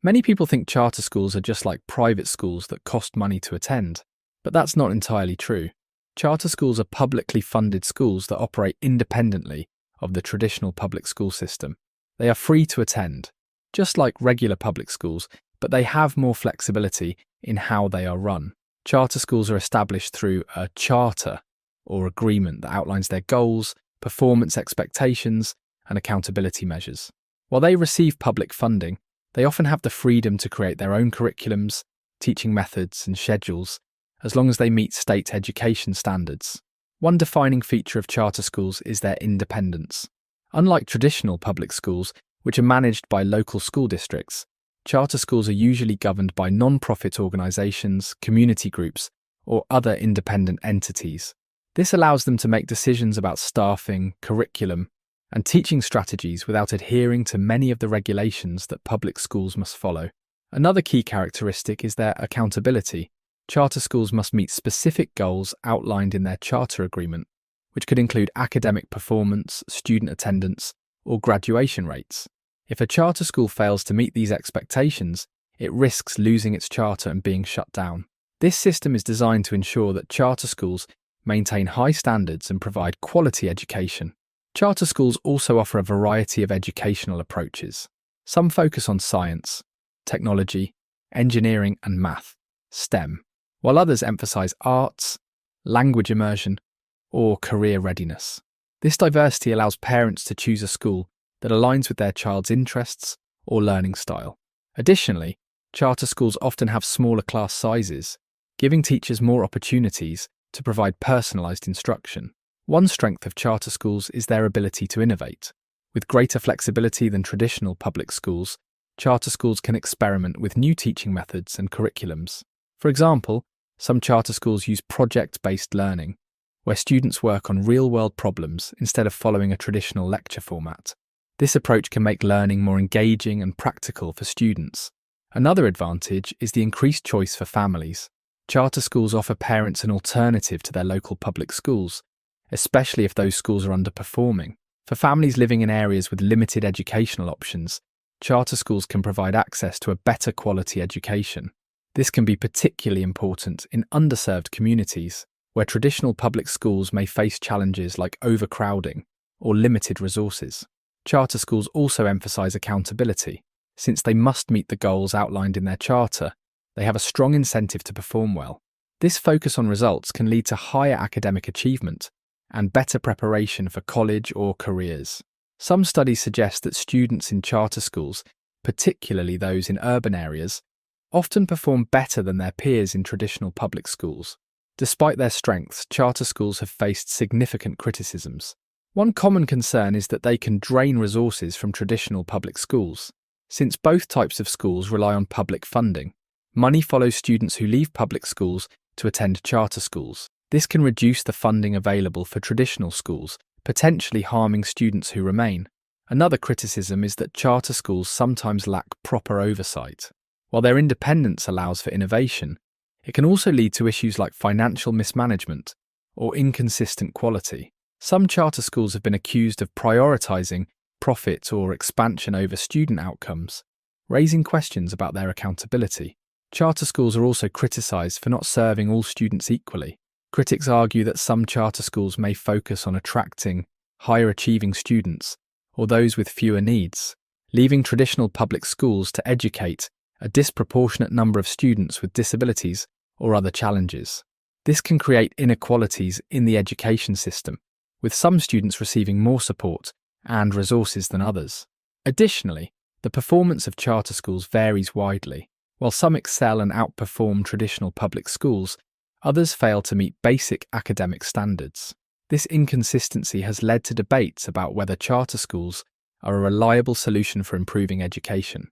Many people think charter schools are just like private schools that cost money to attend, but that's not entirely true. Charter schools are publicly funded schools that operate independently of the traditional public school system. They are free to attend, just like regular public schools, but they have more flexibility in how they are run. Charter schools are established through a charter or agreement that outlines their goals, performance expectations, and accountability measures. While they receive public funding, they often have the freedom to create their own curriculums, teaching methods, and schedules, as long as they meet state education standards. One defining feature of charter schools is their independence. Unlike traditional public schools, which are managed by local school districts, charter schools are usually governed by non-profit organisations, community groups, or other independent entities. This allows them to make decisions about staffing, curriculum, and teaching strategies without adhering to many of the regulations that public schools must follow. Another key characteristic is their accountability. Charter schools must meet specific goals outlined in their charter agreement, which could include academic performance, student attendance, or graduation rates. If a charter school fails to meet these expectations, it risks losing its charter and being shut down. This system is designed to ensure that charter schools maintain high standards and provide quality education. Charter schools also offer a variety of educational approaches. Some focus on science, technology, engineering, and math, STEM, while others emphasize arts, language immersion, or career readiness. This diversity allows parents to choose a school that aligns with their child's interests or learning style. Additionally, charter schools often have smaller class sizes, giving teachers more opportunities to provide personalized instruction. One strength of charter schools is their ability to innovate. With greater flexibility than traditional public schools, charter schools can experiment with new teaching methods and curriculums. For example, some charter schools use project-based learning, where students work on real-world problems instead of following a traditional lecture format. This approach can make learning more engaging and practical for students. Another advantage is the increased choice for families. Charter schools offer parents an alternative to their local public schools, especially if those schools are underperforming. For families living in areas with limited educational options, charter schools can provide access to a better quality education. This can be particularly important in underserved communities, where traditional public schools may face challenges like overcrowding or limited resources. Charter schools also emphasize accountability. Since they must meet the goals outlined in their charter, they have a strong incentive to perform well. This focus on results can lead to higher academic achievement and better preparation for college or careers. Some studies suggest that students in charter schools, particularly those in urban areas, often perform better than their peers in traditional public schools. Despite their strengths, charter schools have faced significant criticisms. One common concern is that they can drain resources from traditional public schools. Since both types of schools rely on public funding, money follows students who leave public schools to attend charter schools. This can reduce the funding available for traditional schools, potentially harming students who remain. Another criticism is that charter schools sometimes lack proper oversight. While their independence allows for innovation, it can also lead to issues like financial mismanagement or inconsistent quality. Some charter schools have been accused of prioritizing profit or expansion over student outcomes, raising questions about their accountability. Charter schools are also criticized for not serving all students equally. Critics argue that some charter schools may focus on attracting higher achieving students or those with fewer needs, leaving traditional public schools to educate a disproportionate number of students with disabilities or other challenges. This can create inequalities in the education system, with some students receiving more support and resources than others. Additionally, the performance of charter schools varies widely. While some excel and outperform traditional public schools, others fail to meet basic academic standards. This inconsistency has led to debates about whether charter schools are a reliable solution for improving education.